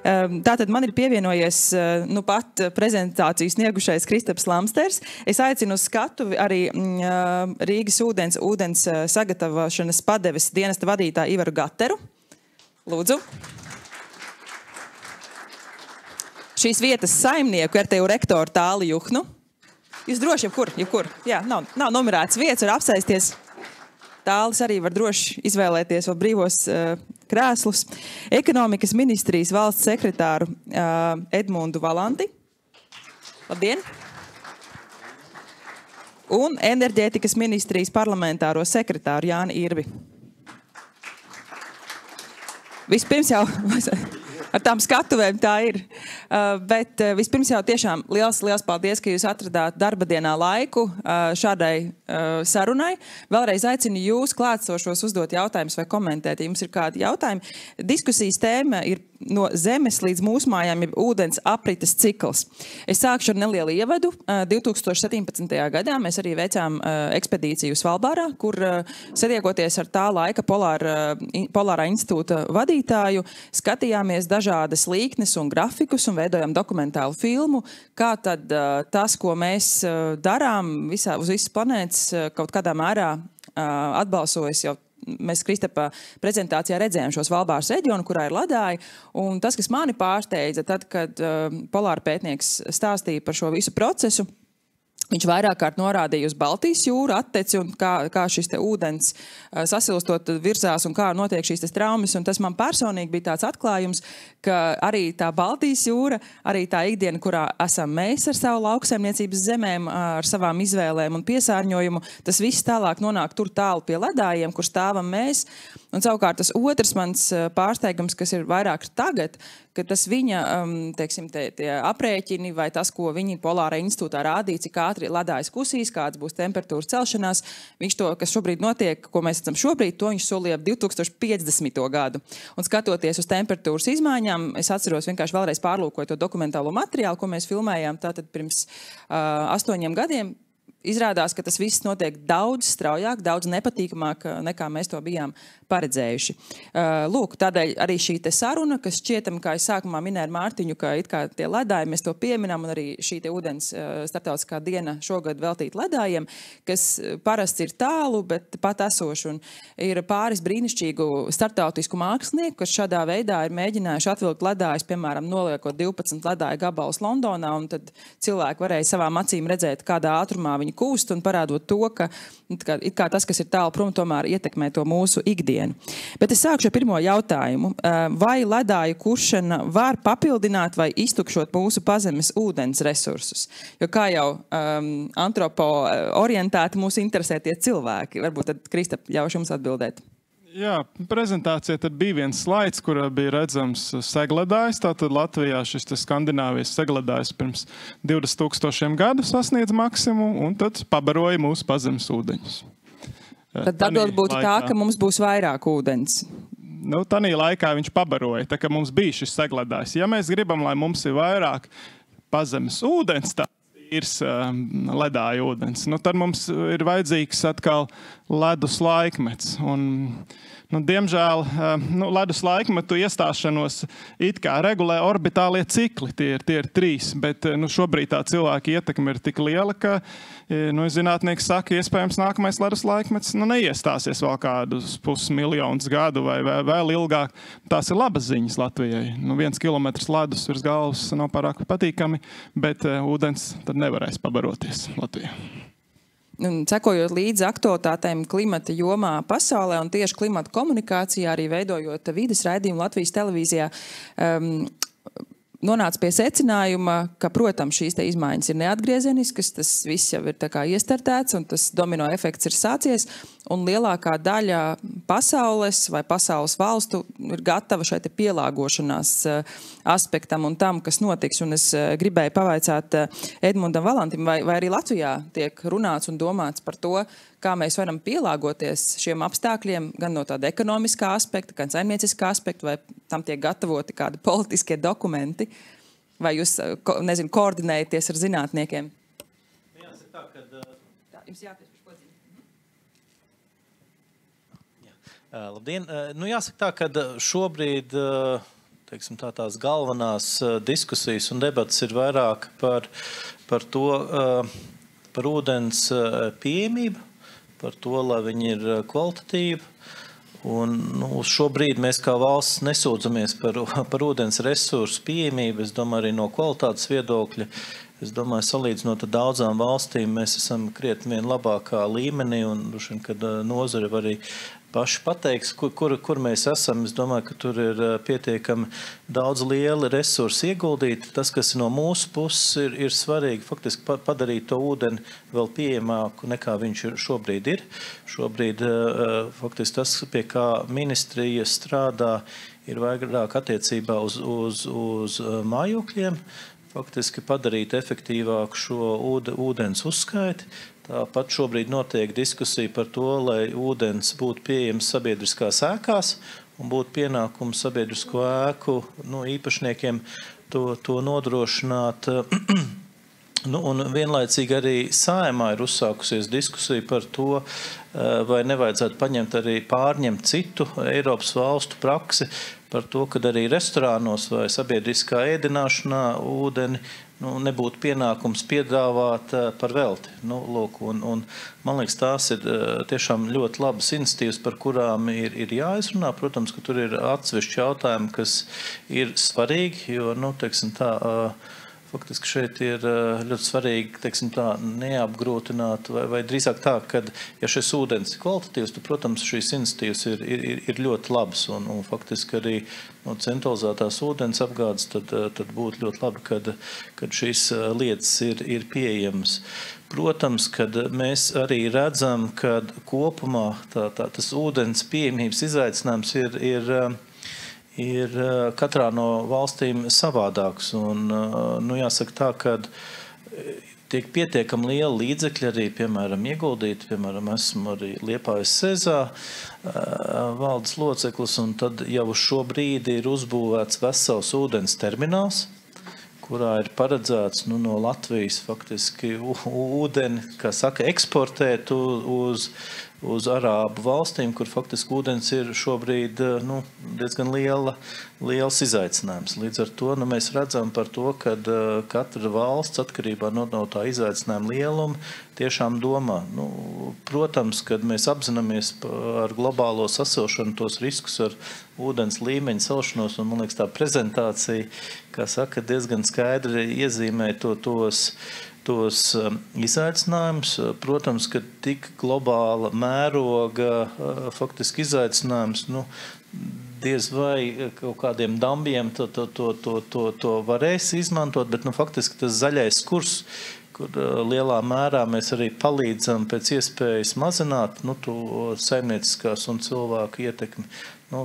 Tātad man ir pievienojies nu pat prezentāciju sniegušais Kristaps Lamsters. Es aicinu uz skatuvi arī Rīgas ūdens sagatavošanas padeves dienesta vadītāju Ivaru Gateru. Lūdzu. Šīs vietas saimnieku RTU rektoru Tāli Juhnu. Jūs droši jebkur. Jā, nav numerēts vietas, var apsēsties. Tālis arī var droši izvēlēties vēl brīvos krēslus. Ekonomikas ministrijas valsts sekretāru Edmundu Valanti. Labdien! Un enerģētikas ministrijas parlamentāro sekretāru Jāni Irvi. Vispirms jau... Ar tām skatuvēm tā ir. Bet vispirms jau tiešām liels paldies, ka jūs atradāt darba dienā laiku šādai sarunai. Vēlreiz aicinu jūs klātsošos uzdot jautājumus vai komentēt, ja jums ir kādi jautājumi. Diskusijas tēma ir no zemes līdz mūsu mājām ir ūdens aprites cikls. Es sākšu ar nelielu ievadu. 2017. gadā mēs arī veicām ekspedīciju Svalbārā, kur satiekoties ar tā laika Polārā institūta vadītāju, skatījāmies dažādas līknes un grafikus un veidojām dokumentālu filmu, kā tad tas, ko mēs darām uz visas planētas, kaut kādā mērā atbalsojas jau. Mēs Kristapa prezentācijā redzējām šo Svalbāras reģionu, kurā ir ledāji, un tas, kas mani pārsteidza, tad, kad polāra pētnieks stāstīja par šo visu procesu, viņš vairāk kārt norādīja uz Baltijas jūru, atteci un kā šis te ūdens sasilstot virzās un kā notiek šīs te traumas. Un tas man personīgi bija tāds atklājums, ka arī tā Baltijas jūra, arī tā ikdiena, kurā esam mēs ar savu lauksaimniecības zemēm, ar savām izvēlēm un piesārņojumu, tas viss tālāk nonāk tur tālu pie ledājiem, kur stāvam mēs. Un savukārt tas otrs mans pārsteigums, kas ir vairāk tagad, ka tas viņa, teiksim, tie aprēķini vai tas, ko viņi Polāra institūtā rādīja, cik ātri ledājas kusīs, kāds būs temperatūras celšanās, viņš to, kas šobrīd notiek, ko mēs esam šobrīd, to viņš solīja 2050. gadu. Un skatoties uz temperatūras izmaiņām, es atceros vienkārši vēlreiz pārlūkoju to dokumentālo materiālu, ko mēs filmējām tātad pirms 8 gadiem. Izrādās, ka tas viss notiek daudz straujāk, daudz nepatīkamāk, nekā mēs to bijām paredzējuši. Lūk, tādēļ arī šī te saruna, kas šķietam, kā es sākumā minēju ar Mārtiņu, ka it kā tie ledāji, mēs to pieminam, un arī šī te ūdens starptautiskā diena šogad veltīt ledājiem, kas parasts ir tālu, bet pat esoši. Un ir pāris brīnišķīgu starptautisku mākslinieku, kas šādā veidā ir mēģinājuši atvilkt ledājus, piemēram, noliekot 12 ledāju gabalus Londonā, un tad cilvēki varēja savām acīm redzēt, kādā ātrumā viņi kūst un parādot to, ka it kā tas, kas ir tālu prom, tomēr ietekmē to mūsu ikdienu. Bet es sākšu ar pirmo jautājumu. Vai ledāju kuršana var papildināt vai iztukšot mūsu pazemes ūdens resursus? Jo kā jau antropo orientēti mūs interesē tie cilvēki. Varbūt tad, Kristap, ļaušu jums atbildēt. Jā, prezentācija tad bija viens slaids, kurā bija redzams segledājs. Tātad Latvijā šis Skandināvijas segledājs pirms 20,000 gadu sasniedz maksimumu un tad pabaroja mūsu pazemes ūdeņus. Tad atbild būtu tā, ka mums būs vairāk ūdens. Nu, tanī laikā viņš pabaroja, tā ka mums bija šis segledājs. Ja mēs gribam, lai mums ir vairāk pazemes ūdens, tā ir ledāja ūdens. Nu, tad mums ir vajadzīgs atkal ledus laikmets. Un, diemžēl ledus laikmetu iestāšanos it kā regulē orbitālie cikli. Tie ir 3, bet šobrīd tā cilvēka ietekme ir tik liela, ka zinātnieki saka, iespējams nākamais ledus laikmets neiestāsies vēl kādus 500 miljonus gadu vai vēl ilgāk. Tās ir labas ziņas Latvijai. 1 kilometrs ledus virs galvas nav pārāk patīkami, bet ūdens tad nevarēs pabaroties Latvijā. Sekojot līdzi aktualitātēm klimata jomā pasaulē un tieši klimata komunikācijā, arī veidojot vides raidījumu Latvijas televīzijā, nonāca pie secinājuma, ka, protams, šīs te izmaiņas ir neatgriezeniskas, tas viss jau ir tā kā iestartēts un tas domino efekts ir sācies, un lielākā daļa pasaules vai pasaules valstu ir gatava šai te pielāgošanās aspektam un tam, kas notiks. Un es gribēju pavaicāt Edmundam Valantim, vai arī Latvijā tiek runāts un domāts par to, kā mēs varam pielāgoties šiem apstākļiem, gan no tāda ekonomiskā aspekta, gan saimnieciskā aspekta, vai tam tiek gatavoti kādi politiskie dokumenti, vai jūs, koordinējaties ar zinātniekiem? Jāsaka tā, kad... Tā, jums jāpies par podzīm. Labdien! Jāsaka tā, ka šobrīd teiksim, tās galvenās diskusijas un debatas ir vairāk par to, par ūdens pieejamību, par to, lai viņi ir kvalitatīvi. Un, uz šo brīdi mēs kā valsts nesūdzamies par ūdens resursu pieejamību. Es domāju, arī no kvalitātes viedokļa. Es domāju, salīdzinot ar daudzām valstīm, mēs esam krietni vien labākā līmenī, un kad nozare var arī paši pateiks, kur mēs esam. Es domāju, ka tur ir pietiekami daudz lieli resursi ieguldīti. Tas, kas no mūsu puses ir svarīgi, faktiski padarīt to ūdeni vēl pieejamāku nekā viņš šobrīd ir. Šobrīd faktiski tas, pie kā ministrija strādā, ir vairāk attiecībā uz mājokļiem. Faktiski padarīt efektīvāku šo ūdens uzskaiti. Tāpat šobrīd notiek diskusija par to, lai ūdens būtu pieejams sabiedriskās ēkās un būtu pienākums sabiedrisko ēku īpašniekiem to nodrošināt. Un vienlaicīgi arī Saeimā ir uzsākusies diskusija par to, vai nevajadzētu pārņemt citu Eiropas valstu praksi par to, kad arī restorānos vai sabiedriskā ēdināšanā ūdeni nebūtu pienākums piedāvāt par velti. Un man liekas, tās ir tiešām ļoti labas iniciatīvas, par kurām ir jāizrunā. Protams, ka tur ir atsevišķi jautājumi, kas ir svarīgi, jo, teiksim tā, faktiski šeit ir ļoti svarīgi, teiksim tā, neapgrūtināt, vai drīzāk tā, ka, ja šis ūdens ir kvalitatīvs, tad, protams, šīs iniciatīvas ir ļoti labas, un faktiski arī no centralizētās ūdens apgādes, tad būtu ļoti labi, kad šīs lietas ir pieejamas. Protams, kad mēs arī redzam, ka kopumā tas ūdens pieejamības izaicinājums ir katrā no valstīm savādāks. Un, jāsaka tā, ka tiek pietiekami liela līdzekļi arī, piemēram, ieguldīti. Piemēram, esmu arī Liepājas Sezā valdes loceklis, un tad jau uz šo brīdi ir uzbūvēts vesels ūdens termināls, kurā ir paredzēts no Latvijas faktiski ūdeni, kā saka, eksportēt uz Arābu valstīm, kur faktiski ūdens ir šobrīd diezgan liels izaicinājums. Līdz ar to mēs redzam par to, ka katra valsts atkarībā no tā izaicinājuma lieluma tiešām domā. Protams, kad mēs apzināmies ar globālo sasilšanu tos riskus ar ūdens līmeņa salšanos, un man liekas tā prezentācija, kā saka, diezgan skaidri iezīmē tos izaicinājumus. Protams, ka tik globāla mēroga faktiski izaicinājums, diez vai kaut kādiem dambiem to varēs izmantot, bet faktiski tas zaļais kurs, kur lielā mērā mēs arī palīdzam pēc iespējas mazināt to saimnieciskās un cilvēku ietekmi.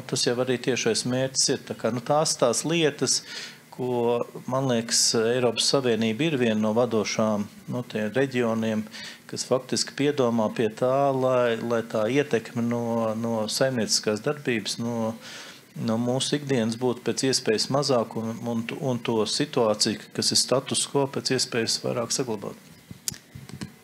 Tas jau arī tiešais mērķis ir. Tā kā, tās lietas, ko, man liekas, Eiropas Savienība ir viena no vadošām reģioniem, kas faktiski piedomā pie tā, lai tā ietekme no saimnieciskās darbības, no mūsu ikdienas būtu pēc iespējas mazāk un to situāciju, kas ir status quo, pēc iespējas vairāk saglabāt.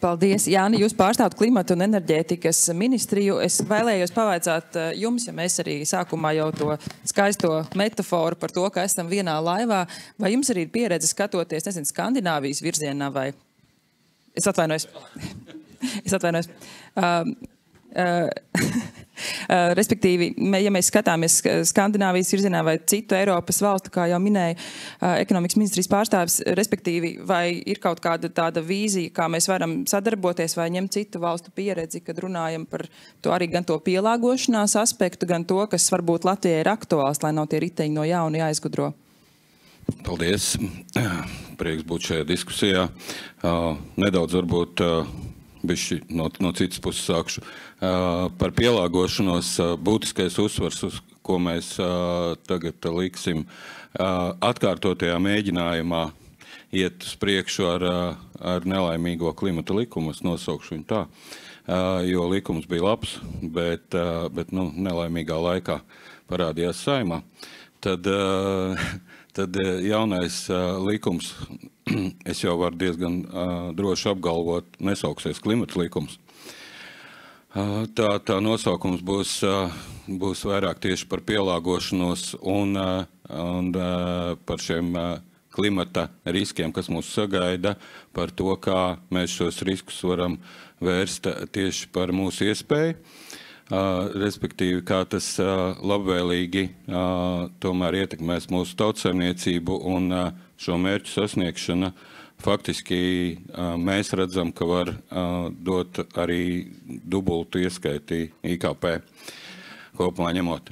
Paldies, Jāni. Jūs pārstāvat klimatu un enerģētikas ministriju. Es vēlējos pavaicāt jums, ja mēs arī sākumā jau to skaisto metaforu par to, ka esam vienā laivā, vai jums arī ir pieredze skatoties, Skandināvijas virzienā vai... Es atvainojos. Respektīvi, ja mēs skatāmies Skandināvijas virzienā vai citu Eiropas valstu, kā jau minēja ekonomikas ministrijas pārstāvis, respektīvi, vai ir kaut kāda tāda vīzija, kā mēs varam sadarboties vai ņemt citu valstu pieredzi, kad runājam par to arī gan to pielāgošanās aspektu, gan to, kas varbūt Latvijai ir aktuāls, lai nav tie riteņi no jauna jāizgudro? Paldies. Prieks būt šajā diskusijā. Nedaudz varbūt bišķi no citas puses sākšu. Par pielāgošanos būtiskais uzsvars, uz ko mēs tagad liksim atkārtotajā mēģinājumā iet uz priekšu ar nelaimīgo klimata likumu, es nosaukšu viņu tā, jo likums bija labs, bet nelaimīgā laikā parādījās Saeimā. Tad jaunais likums, es jau varu diezgan droši apgalvot, nesauksies klimata likums. Tā nosaukums būs vairāk tieši par pielāgošanos un par šiem klimata riskiem, kas mūs sagaida, par to, kā mēs šos riskus varam vērst tieši par mūsu iespēju, respektīvi, kā tas labvēlīgi tomēr ietekmēs mūsu tautsaimniecību un šo mērķu sasniegšana. Faktiski mēs redzam, ka var dot arī dubultu ieskaiti IKP. Kopumā ņemot.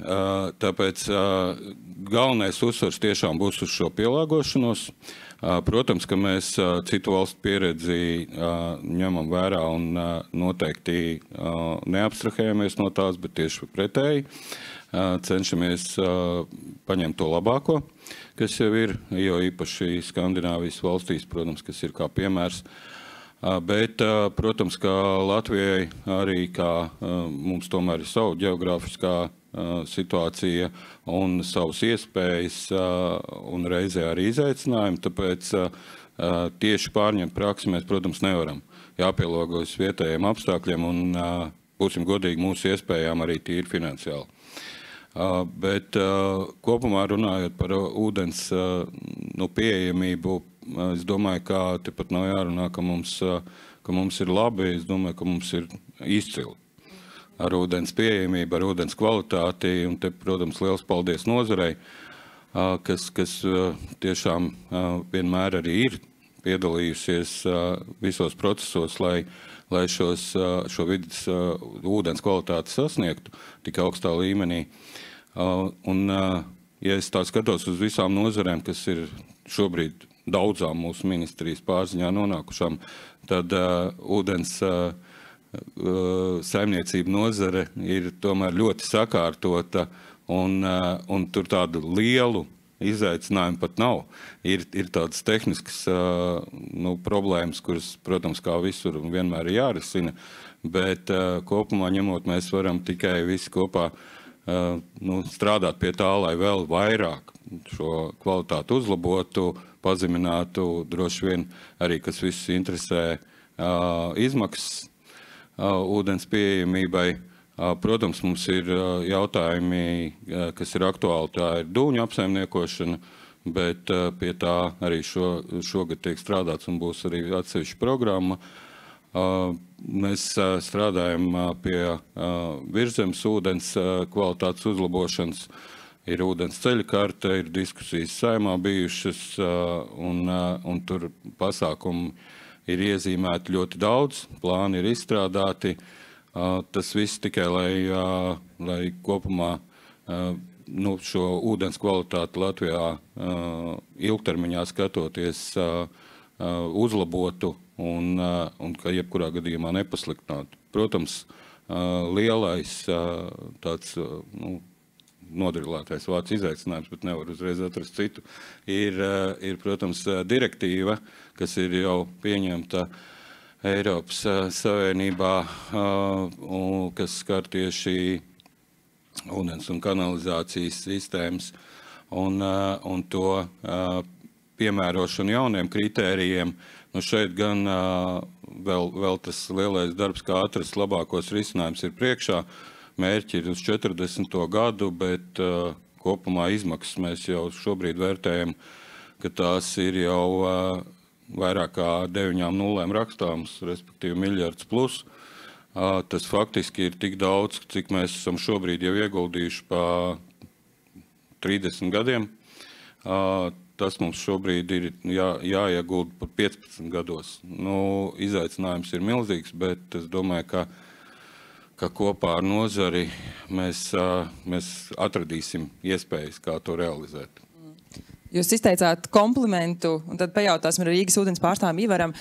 Tāpēc galvenais uzsvars tiešām būs uz šo pielāgošanos. Protams, ka mēs citu valstu pieredzi ņemam vērā un noteikti neabstrahējamies no tās, bet tieši pretēji cenšamies paņemt to labāko, kas jau ir, jo īpaši Skandināvijas valstīs, protams, kas ir kā piemērs. Bet, protams, ka Latvijai arī kā mums tomēr ir savu ģeogrāfiskā situācija un savas iespējas un reizē arī izaicinājumi, tāpēc tieši pārņemt praksi mēs, protams, nevaram. Jāpielāgojas vietējiem apstākļiem un būsim godīgi mūsu iespējām arī tīri finansiāli. Bet kopumā runājot par ūdens pieejamību, es domāju, ka tepat nav jārunā, ka mums ir labi, es domāju, ka mums ir izcili ar ūdens pieejamību, ar ūdens kvalitāti, un te, protams, liels paldies nozarei, kas tiešām vienmēr arī ir piedalījusies visos procesos, lai šo vidas ūdens kvalitāti sasniegtu tik augstā līmenī. Un, ja es tā skatos uz visām nozarēm, kas ir šobrīd daudzām mūsu ministrijas pārziņā nonākušām, tad ūdens saimniecība nozare ir tomēr ļoti sakārtota un tur tādu lielu izaicinājumu pat nav. Ir tādas tehniskas problēmas, kuras, protams, kā visur vienmēr ir jārisina, bet kopumā ņemot mēs varam tikai visi kopā strādāt pie tā, lai vēl vairāk šo kvalitāti uzlabotu, pazeminātu, droši vien arī, kas visus interesē, izmaksas ūdens pieejamībai. Protams, mums ir jautājumi, kas ir aktuāli, tā ir dūņu apsaimniekošana, bet pie tā arī šogad tiek strādāts un būs arī atsevišķa programma. Mēs strādājam pie virzemes ūdens kvalitātes uzlabošanas. Ir ūdens ceļa karte, ir diskusijas Saeimā bijušas, un tur pasākumi ir iezīmēti ļoti daudz, plāni ir izstrādāti. Tas viss tikai, lai kopumā šo ūdens kvalitāti Latvijā ilgtermiņā skatoties uzlabotu un ka jebkurā gadījumā nepasliktinātu. Protams, lielais tāds nodrilētais vārds izaicinājums, bet nevar uzreiz atrast citu, ir, protams, direktīva, kas ir jau pieņemta Eiropas Savienībā, kas skar tieši ūdens un kanalizācijas sistēmas un to piemērošanu jauniem kritērijiem. Šeit gan vēl tas lielais darbs, kā atrast labākos risinājumus, ir priekšā. Mērķi ir uz 40. gadu, bet kopumā izmaksas mēs jau šobrīd vērtējam, ka tās ir jau vairāk kā 9 nulēm rakstāmas, respektīvi miljards plus. Tas faktiski ir tik daudz, cik mēs esam šobrīd jau ieguldījuši pa 30 gadiem. Tas mums šobrīd ir jāiegulda par 15 gados. Izaicinājums ir milzīgs, bet es domāju, ka kopā ar nozari mēs atradīsim iespējas, kā to realizēt. Jūs izteicāt komplimentu, un tad pajautāsim ar Rīgas ūdens pārstāvim Ivaram,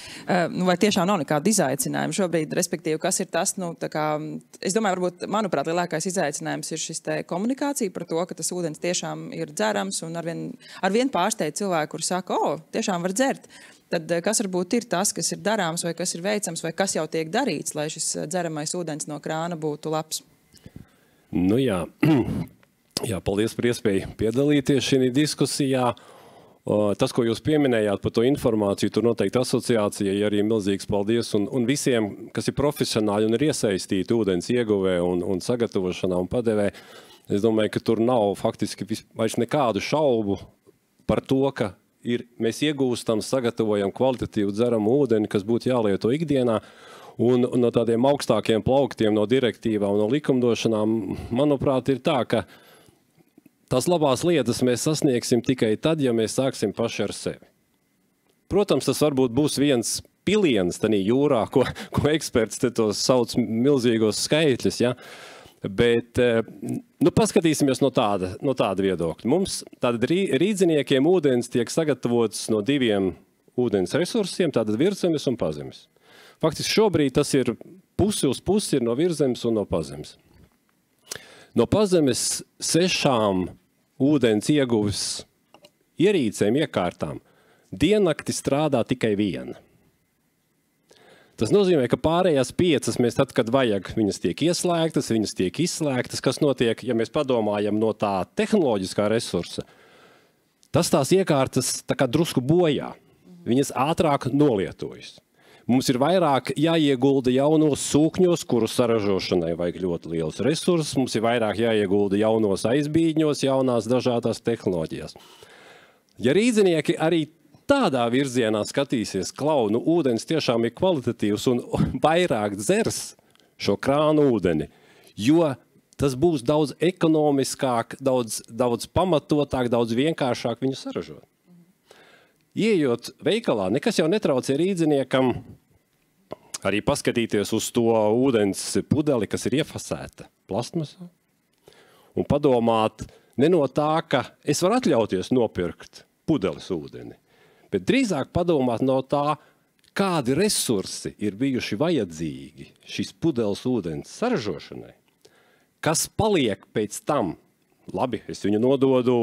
vai tiešām nav nekāda izaicinājuma šobrīd, respektīvi, kas ir tas, es domāju, varbūt, manuprāt, lielākais izaicinājums ir šis komunikācija par to, ka tas ūdens tiešām ir dzerams, un arvien pārsteidz cilvēku, kuri saka, tiešām var dzert. Tad kas varbūt ir tas, kas ir darāms, vai kas ir veicams, vai kas jau tiek darīts, lai šis dzeramais ūdens no krāna būtu labs? Jā, paldies par iespēju piedalīties šajā diskusijā. Tas, ko jūs pieminējāt par to informāciju, tur noteikti asociācijai arī milzīgs paldies un visiem, kas ir profesionāli un ir iesaistīti ūdens ieguvē un sagatavošanā un padevē. Es domāju, ka tur nav faktiski vairs nekādu šaubu par to, ka mēs iegūstam, sagatavojam kvalitatīvu dzeramu ūdeni, kas būtu jālieto ikdienā. Un no tādiem augstākiem plauktiem, no direktīvām, no likumdošanām, manuprāt, ir tā, ka tās labās lietas mēs sasniegsim tikai tad, ja mēs sāksim paši ar sevi. Protams, tas varbūt būs viens piliens tanī jūrā, ko eksperts te tos sauc milzīgos skaitļus, ja? Bet paskatīsimies no tāda viedokļa. Mums tātad rīdziniekiem ūdens tiek sagatavots no 2 ūdens resursiem, tātad virszemes un pazemes. Faktiski šobrīd tas ir pusi uz pusi ir no virszemes un no pazemes. No pazemes 6 ūdens ieguves ierīcēm, iekārtām, diennakti strādā tikai 1. Tas nozīmē, ka pārējās 5 mēs tad, kad vajag, viņas tiek ieslēgtas, viņas tiek izslēgtas. Kas notiek, ja mēs padomājam no tā tehnoloģiskā resursa, tas tās iekārtas tā kā drusku bojā. Viņas ātrāk nolietojas. Mums ir vairāk jāiegulda jaunos sūkņos, kuru saražošanai vajag ļoti liels resursus. Mums ir vairāk jāiegulda jaunos aizbīņos, jaunās dažādās tehnoloģijās. Ja rīdzinieki arī tādā virzienā skatīsies, klaunu ūdens tiešām ir kvalitatīvs un vairāk dzers šo krānu ūdeni, jo tas būs daudz ekonomiskāk, daudz pamatotāk, daudz vienkāršāk viņu saražot. Ieejot veikalā, nekas jau netraucē rīdziniekam arī paskatīties uz to ūdens pudeli, kas ir iefasēta plastmasā, un padomāt ne no tā, ka es varu atļauties nopirkt pudeles ūdeni, bet drīzāk padomāt no tā, kādi resursi ir bijuši vajadzīgi šīs pudeles ūdens saražošanai, kas paliek pēc tam. Labi, es viņu nododu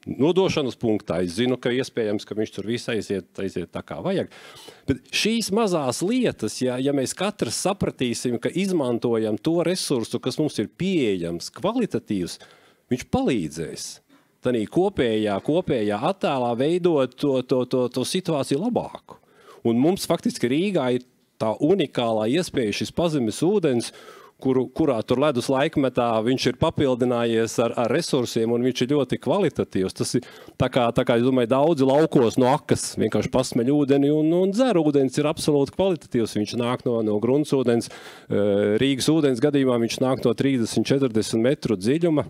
nodošanas punktā, es zinu, ka iespējams, ka viņš tur viss aiziet tā kā vajag. Bet šīs mazās lietas, ja mēs katrs sapratīsim, ka izmantojam to resursu, kas mums ir pieejams, kvalitatīvs, viņš palīdzēs tanī kopējā attēlā veidot to situāciju labāku. Un mums faktiski Rīgā ir tā unikālā iespēja šis pazemes ūdens, kurā tur ledus laikmetā viņš ir papildinājies ar resursiem un viņš ir ļoti kvalitatīvs. Tas ir tā kā es domāju, daudzi laukos no akas vienkārši pasmeļ ūdeni un dzer ūdens ir absolūti kvalitatīvs. Viņš nāk no gruntsūdens, Rīgas ūdens gadījumā viņš nāk no 30-40 metru dziļuma.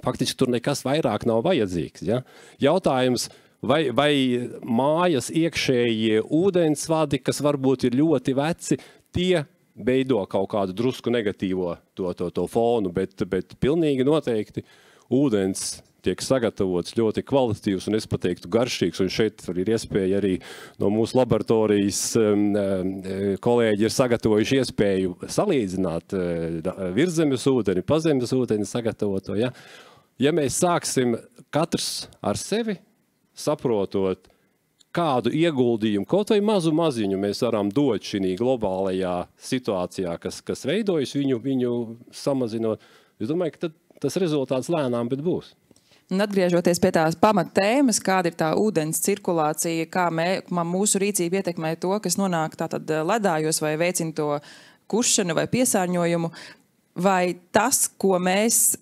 Faktiski tur nekas vairāk nav vajadzīgs. Ja? Jautājums, vai mājas iekšējie ūdensvadi, kas varbūt ir ļoti veci, tie beido kaut kādu drusku negatīvo to fonu, bet pilnīgi noteikti ūdens tiek sagatavots ļoti kvalitatīvs un es pateiktu garšīgs. Un šeit ir iespēja arī no mūsu laboratorijas kolēģi ir sagatavojuši iespēju salīdzināt virszemes ūdeni, pazemes ūdeni sagatavoto. Ja mēs sāksim katrs ar sevi, saprotot, kādu ieguldījumu, kaut vai maziņu mēs varam dot šī globālajā situācijā, kas veidojas viņu samazinot, es domāju, ka tas rezultāts lēnām, bet būs. Un atgriežoties pie tās pamattēmas, kāda ir tā ūdens cirkulācija, kā mūsu rīcība ietekmē to, kas nonāk tātad ledājos vai veicina to kušanu vai piesārņojumu, vai tas, ko mēs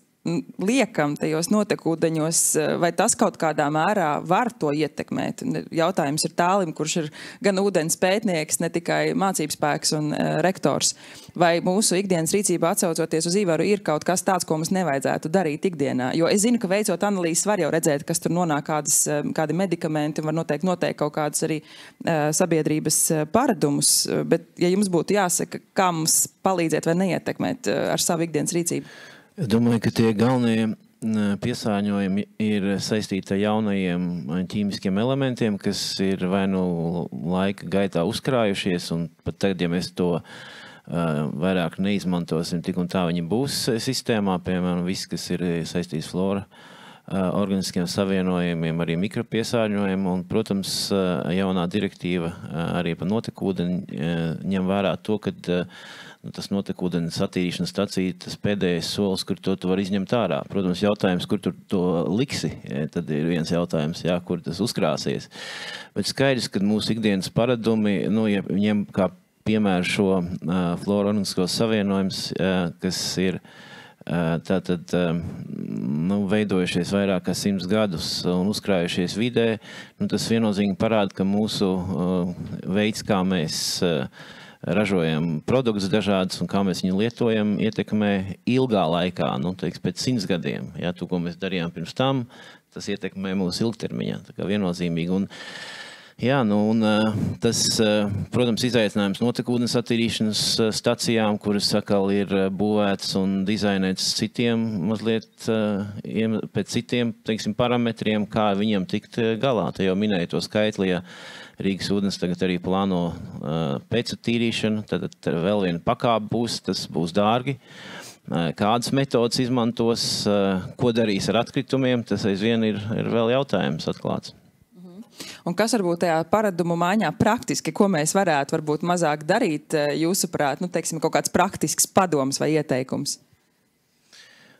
liekam tajos notekūdeņos, vai tas kaut kādā mērā var to ietekmēt? Jautājums ir tālim, kurš ir gan ūdens pētnieks, ne tikai mācības spēks un rektors. Vai mūsu ikdienas rīcībā atsaucoties uz Ivaru ir kaut kas tāds, ko mums nevajadzētu darīt ikdienā? Jo es zinu, ka veicot analīzes var jau redzēt, kas tur nonāk kādi medikamenti un var noteikt kaut kādas arī sabiedrības paradumus. Bet, ja jums būtu jāsaka, kā mums palīdzēt vai neietekmēt ar savu ikdienas rīcību? Es domāju, ka tie galvenie piesārņojumi ir saistīti ar jaunajiem ķīmiskiem elementiem, kas ir vai nu laika gaitā uzkrājušies, un pat tagad, ja mēs to vairāk neizmantosim, tik un tā viņi būs sistēmā, piemēram, viss, kas ir saistīts flora organiskiem savienojumiem, arī mikropiesārņojumi, un, protams, jaunā direktīva arī par notekūdeni ņem vērā to, ka tas notekūdens attīrīšanas stacija, tas pēdējais solis, kur to var izņemt ārā. Protams, jautājums, kur tur to liksi, tad ir viens jautājums, kur tas uzkrāsies. Bet skaidrs, ka mūsu ikdienas paradumi, ja ņem kā piemēru šo flora organiskos savienojums, kas ir tātad veidojušies vairāk kā 100 gadus un uzkrājušies vidē, tas viennozīmīgi parāda, ka mūsu veids, kā mēs ražojam produktus dažādus un kā mēs viņu lietojam, ietekmē ilgā laikā, pēc 100 gadiem. Ja, to, ko mēs darījām pirms tam, tas ietekmē mūsu ilgtermiņā, tā kā viennozīmīgi. Tas, protams, izaicinājums notekūdens attīrīšanas stacijām, kuras atkal ir būvētas un dizainētas citiem, mazliet pēc citiem, parametriem, kā viņiem tikt galā. Te jau minēju to skaitli, ja Rīgas ūdens tagad arī plāno pēcattīrīšanu, tad vēl viena pakāpe būs, tas būs dārgi. Kādas metodas izmantos, ko darīs ar atkritumiem, tas aizvien ir vēl jautājums atklāts. Un kas varbūt tajā paradumu maiņā praktiski, ko mēs varētu varbūt mazāk darīt, jūsuprāt, kaut kāds praktisks padoms vai ieteikums?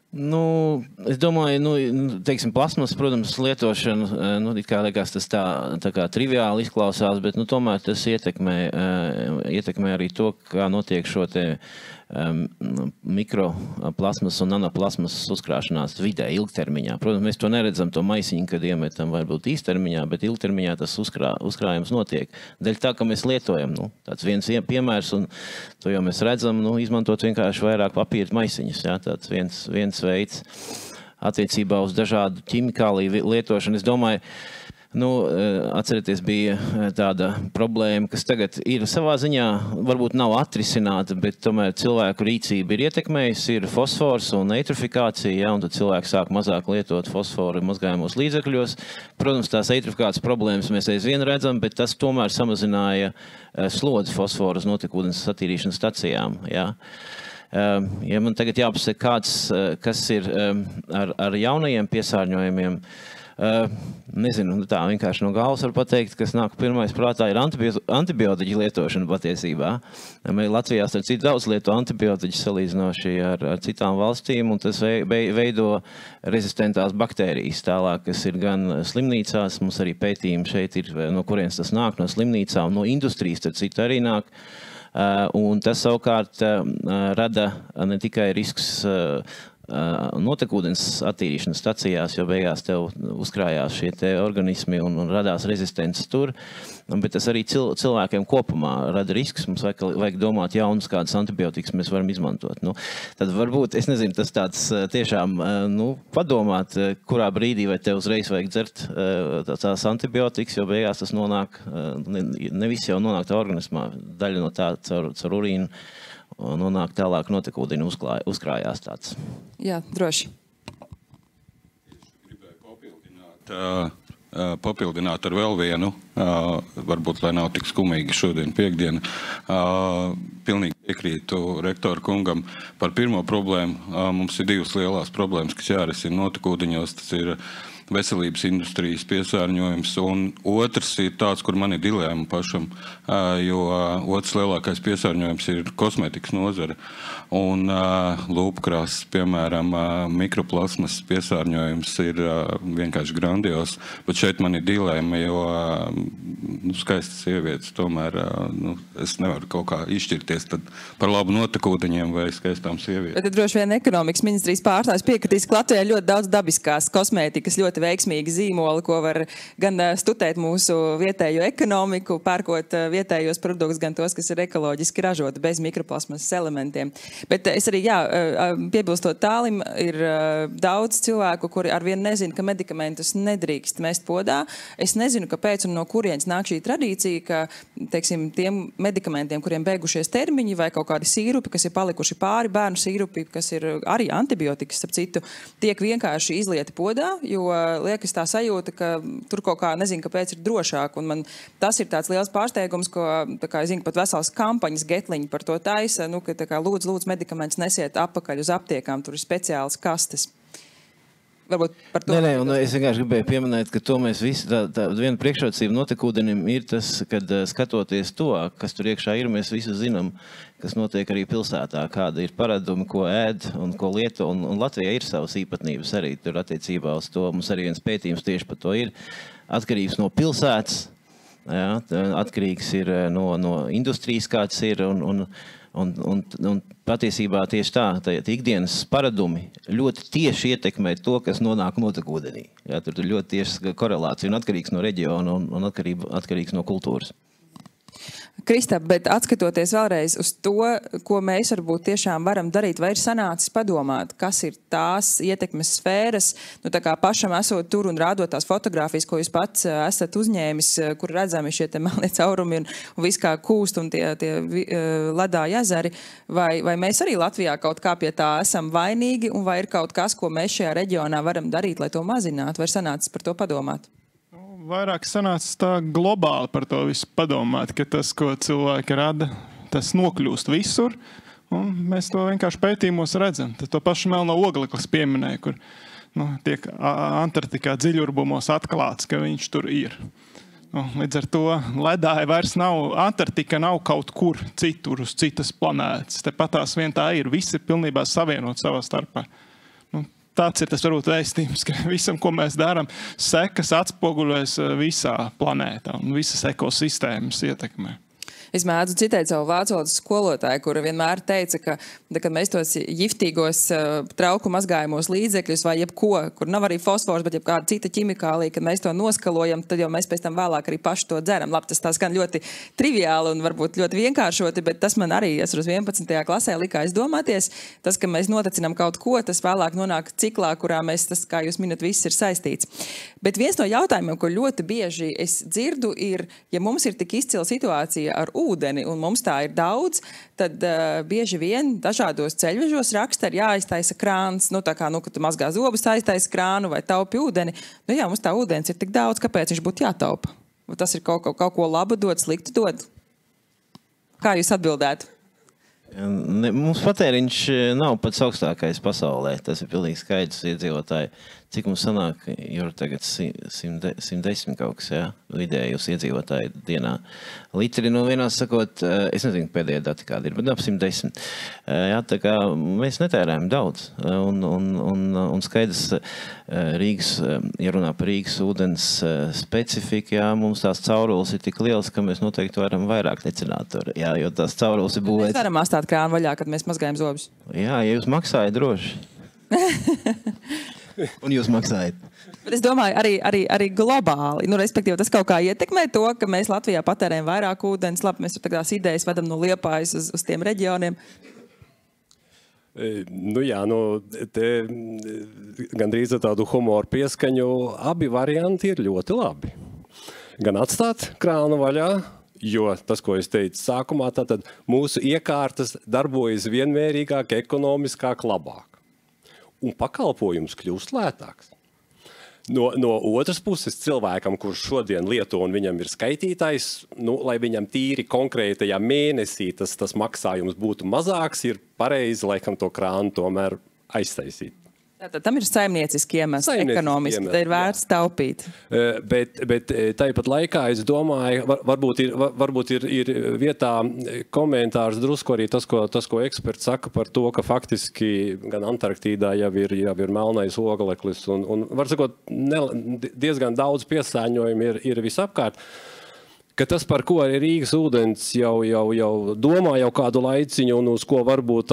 Es domāju, plasmas, protams, lietošana, it kā liekas tas tā kā triviāli izklausās, bet, tomēr tas ietekmē arī to, kā notiek šo te mikroplasmas un nanoplasmas uzkrāšanās vidē ilgtermiņā. Protams, mēs to neredzam, to maisiņu, kad iemetam varbūt īstermiņā, bet ilgtermiņā tas uzkrājums notiek. Dēļ tā, ka mēs lietojam, tāds viens piemērs, un to jau mēs redzam, izmantot vienkārši vairāk papīra maisiņus, jā, tāds viens veids attiecībā uz dažādu ķimikāliju lietošanu. Es domāju, atcerieties, bija tāda problēma, kas tagad ir savā ziņā, varbūt nav atrisināta, bet tomēr cilvēku rīcība ir ietekmējusi, ir fosfors un eitrofikācija, ja, un tad cilvēki sāk mazāk lietot fosforu mazgājumos līdzekļos. Protams, tās eitrofikācijas problēmas mēs aizvien redzam, bet tas tomēr samazināja slodzi fosforu uz notekūdens attīrīšanas stacijām. Ja. Ja man tagad jāpasaka, kas ir ar jaunajiem piesārņojumiem, nezinu, tā vienkārši no galvas var pateikt, kas nāk pirmais prātā ir antibiotiķu lietošana patiesībā. Latvijā starp citu daudz lieto antibiotiķu salīdzinoši ar citām valstīm, un tas veido rezistentās baktērijas tālāk, kas ir gan slimnīcās, mums arī pētījumi šeit ir, no kurienes tas nāk, no slimnīcām, no industrijas starp citu arī nāk. Un tas savukārt rada ne tikai risks notekūdens attīrīšanas stacijās, jo beigās tev uzkrājās šie te organismi un radās rezistences tur, bet tas arī cilvēkiem kopumā rada risks. Mums vajag domāt jaunus kādus antibiotikas mēs varam izmantot. Tad varbūt, es nezinu, tas tāds tiešām padomāt, kurā brīdī vai tev uzreiz vajag dzert tās antibiotikas, jo beigās tas nonāk, ne visi jau nonāk tā organismā, daļa no tā caur urīnu, nonāk tālāk notekūdeni uzkrājās tāds. Jā, droši. Gribēju papildināt ar vēl vienu, varbūt, lai nav tik skumīgi šodien piekdiena. Pilnīgi piekrītu rektoru kungam par pirmo problēmu. Mums ir divas lielās problēmas, kas jārisina notekūdeņos. Tas ir veselības industrijas piesārņojums, un otrs ir tāds, kur man ir dilēma pašam, jo otrs lielākais piesārņojums ir kosmētikas nozare. Un lūpkrāsas, piemēram, mikroplasmas piesārņojums ir vienkārši grandios, bet šeit man ir dilēma, jo skaistas sievietes tomēr, es nevaru kaut kā izšķirties tad par labu notekūdeņiem vai skaistām sievietēm. Bet droši vien ekonomikas ministrijas pārstāvis piekritīs, ka Latvijā ļoti daudz dabiskās kosmētikas, ļoti veiksmīgi zīmoli, ko var gan stutēt mūsu vietējo ekonomiku, pērkot vietējos produktus, gan tos, kas ir ekoloģiski ražoti bez mikroplasmas elementiem. Bet es arī, piebilstot Tālim, ir daudz cilvēku, kuri arvien nezina, ka medikamentus nedrīkst mest podā. Es nezinu, kāpēc un no kurienes nāk šī tradīcija, ka, teiksim, tiem medikamentiem, kuriem beigušies termiņi vai kaut kādi sīrupi, kas ir palikuši pāri, bērnu sīrupi, kas ir arī antibiotikas, starp citu, tiek vienkārši izlieti podā, jo liekas tā sajūta, ka tur kaut kā nezinu, kāpēc ir drošāk. Un man tas ir tāds liels pārsteigums, ko, tā kā, es zinu, pat vesels kampaņas getliņi par to taisa, ka tā kā lūdzu medikamentus nesiet apakaļ uz aptiekām, tur ir speciāls kastes. Varbūt par to. Nē, un es vienkārši gribēju pieminēt, ka to mēs visi, tā viena priekšrocība notekūdenim ir tas, kad skatoties to, kas tur iekšā ir, mēs visi zinām, kas notiek arī pilsētā, kāda ir paradumi, ko ēd un ko lieto, un Latvijā ir savas īpatnības arī tur attiecībā uz to. Mums arī viens pētījums tieši par to ir atkarīgs no pilsētas, jā, atkarīgs ir no industrijas, kāds ir, Un patiesībā tieši tā ikdienas paradumi ļoti tieši ietekmē to, kas nonāk notekūdenī. Jā, tur ir ļoti tieši korelācija un atkarīgs no reģiona un atkarīgs no kultūras. Kristap, bet atskatoties vēlreiz uz to, ko mēs varbūt tiešām varam darīt, vai ir sanācis padomāt, kas ir tās ietekmes sfēras, nu tā kā pašam esot tur un rādot tās fotogrāfijas, ko jūs pats esat uzņēmis, kur redzami šie te melnie caurumi un viss kā kūst un tie ledā jezeri, vai mēs arī Latvijā kaut kā pie tā esam vainīgi un vai ir kaut kas, ko mēs šajā reģionā varam darīt, lai to mazinātu, vai ir sanācis par to padomāt? Vairāk sanācis tā globāli par to visu padomāt, ka tas, ko cilvēki rada, tas nokļūst visur, un mēs to vienkārši pētījumos redzam. Tad to pašu melno ogleklis pieminēja, kur tiek Antarktikā dziļurbumos atklāts, ka viņš tur ir. Līdz ar to ledāja vairs nav, Antarktika nav kaut kur citur uz citas planētas. Tepatās vien tā ir, visi ir pilnībā savienot savā starpā. Tāds ir tas varbūt vēstījums, ka visam, ko mēs darām, sekas atspoguļojas visā planētā un visas ekosistēmas ietekmē. Es mēdzu citēt savu vācu valodas skolotāju, kura vienmēr teica, ka, kad mēs tos giftīgos trauku mazgājumos līdzekļus vai jebko, kur nav arī fosfors, bet jebkāda cita ķimikālija, kad mēs to noskalojam, tad jau mēs pēc tam vēlāk arī paši to dzeram. Labi, tas skan ļoti triviāli un varbūt ļoti vienkāršoti, bet tas man arī, es uz 11. klasē likās domāties, tas, ka mēs notecinām kaut ko, tas vēlāk nonāk ciklā, kurā mēs, tas, kā jūs minat, viss ir saistīts. Bet viens no jautājumiem, ko ļoti bieži es dzirdu, ir, ja mums ir tik izcila situācija ar ūdeni, un mums tā ir daudz, tad bieži vien dažādos ceļvežos raksta, ir jāiztaisa krāns, tā kā, kad tu mazgā zobus, aiztaisa krānu vai taupi ūdeni. Jā, mums tā ūdens ir tik daudz, kāpēc viņš būtu jātaupa? Vai tas ir kaut ko labu dod, sliktu dod? Kā jūs atbildētu? Mums patēriņš nav pats augstākais pasaulē, tas ir pilnīgi skaidrs iedzīvotāji. Cik mums sanāk, jau tagad 110 kaut kas, jā, vidēji uz iedzīvotāju dienā. Litri, vienās sakot, es nezinu, pēdējā dati kādi ir, bet ap 110. Jā, tā kā mēs netērējam daudz. Un skaidrs, Rīgas, ja runā par Rīgas ūdens specifiku, jā, mums tās caurules ir tik lielas, ka mēs noteikti varam vairāk necināt tur, jā, jo tās caurules ir būvētas. Mēs varam atstāt krānu vaļā, kad mēs mazgājam zobus. Jā, ja jūs maksājat droši. Un jūs maksājat. Bet es domāju, arī globāli. Respektīvi, tas kaut kā ietekmē to, ka mēs Latvijā patērējam vairāk ūdens. Labi, mēs tur tās idejas vedam no Liepājas uz tiem reģioniem. Te gandrīz ar tādu humoru pieskaņu abi varianti ir ļoti labi. Gan atstāt krānu vaļā, jo tas, ko es teicu sākumā, tātad mūsu iekārtas darbojas vienmērīgāk, ekonomiskāk, labāk. Un pakalpojums kļūst lētāks. No otras puses, cilvēkam, kurš šodien lieto un viņam ir skaitītājs, lai viņam tīri konkrētajā mēnesī tas maksājums būtu mazāks, ir pareizi laikam to krānu tomēr aiztaisīt. Tātad tam ir saimnieciski iemesli, ekonomiski, tad ir vērts taupīt. Bet tāpat laikā es domāju, varbūt ir vietā komentārs drusku arī tas, ko eksperts saka par to, ka faktiski gan Antarktīdā jau ir melnais ogleklis un var sakot, diezgan daudz piesārņojumu ir visapkārt. Ka tas, par ko arī Rīgas ūdens jau domā jau kādu laiciņu un uz ko varbūt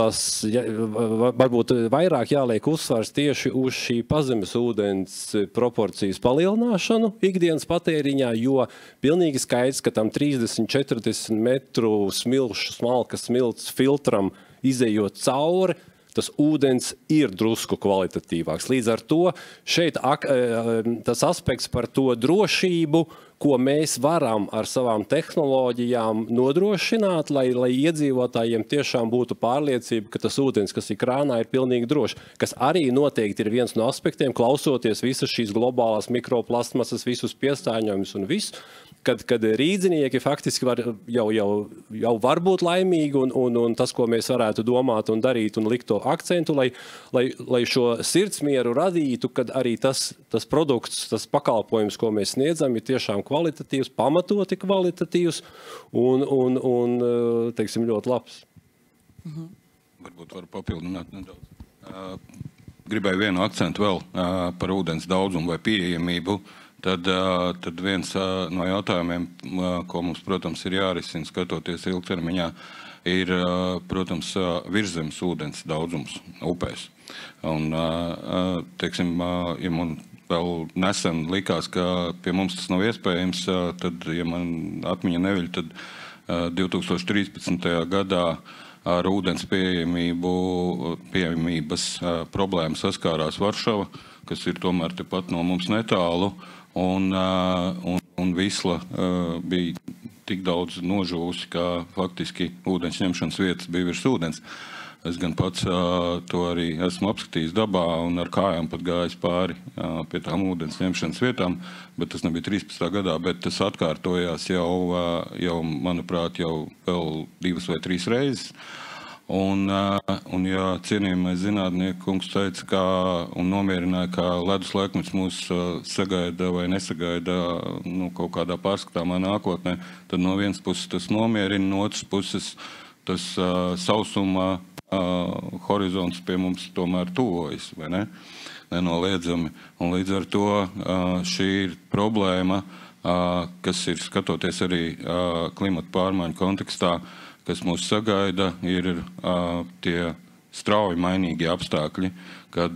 vairāk jāliek uzsvars tieši uz šī pazemes ūdens proporcijas palielināšanu ikdienas patēriņā, jo pilnīgi skaidrs, ka tam 30-40 metru smalkas smilts filtram izejot cauri, tas ūdens ir drusku kvalitatīvāks. Līdz ar to šeit tas aspekts par to drošību, ko mēs varam ar savām tehnoloģijām nodrošināt, lai iedzīvotājiem tiešām būtu pārliecība, ka tas ūdens, kas ir krānā, ir pilnīgi drošs. Kas arī noteikti ir viens no aspektiem, klausoties visas šīs globālās mikroplasmasas, visus piesārņojumus un visu, kad rīdzinieki faktiski jau var būt laimīgi un tas, ko mēs varētu domāt un darīt un likt to akcentu, lai šo sirdsmieru radītu, kad arī tas produkts, tas pakalpojums, ko mēs sniedzam, ir tiešām kvalitatīvs, pamatoti kvalitatīvs un teiksim, ļoti labs. Varbūt varu papildināt nedaudz. Gribēju vienu akcentu vēl par ūdens daudzumu vai pieejamību. Tad viens no jautājumiem, ko mums, protams, ir jārisina, skatoties ilgtermiņā, ir, protams, virszemes ūdens daudzums upēs. Un, teiksim, ja man vēl nesen likās, ka pie mums tas nav iespējams, tad, ja man atmiņa neviļ, tad 2013. gadā ar ūdens pieejamības problēmu saskārās Varšava, kas ir tomēr tepat no mums netālu, un Visla bija tik daudz nožūsi, ka faktiski ūdens ņemšanas vietas bija virs ūdens. Es gan pats to arī esmu apskatījis dabā un ar kājām pat gājis pāri pie tām ūdens ņemšanas vietām, bet tas nebija 13. gadā, bet tas atkārtojās jau manuprāt, jau vēl 2 vai 3 reizes. Un ja cienījamais zinātnieku kungs teica, un nomierināja, ka ledus laikmets mūs sagaida vai nesagaida kaut kādā pārskatāmā nākotnē, tad no vienas puses tas nomierina, no otras puses tas sausuma horizonts pie mums tomēr tuvojas, vai ne? Nenoliedzami. Un līdz ar to šī ir problēma, kas ir skatoties arī klimata pārmaiņu kontekstā, kas mūs sagaida, ir tie strauji mainīgi apstākļi, kad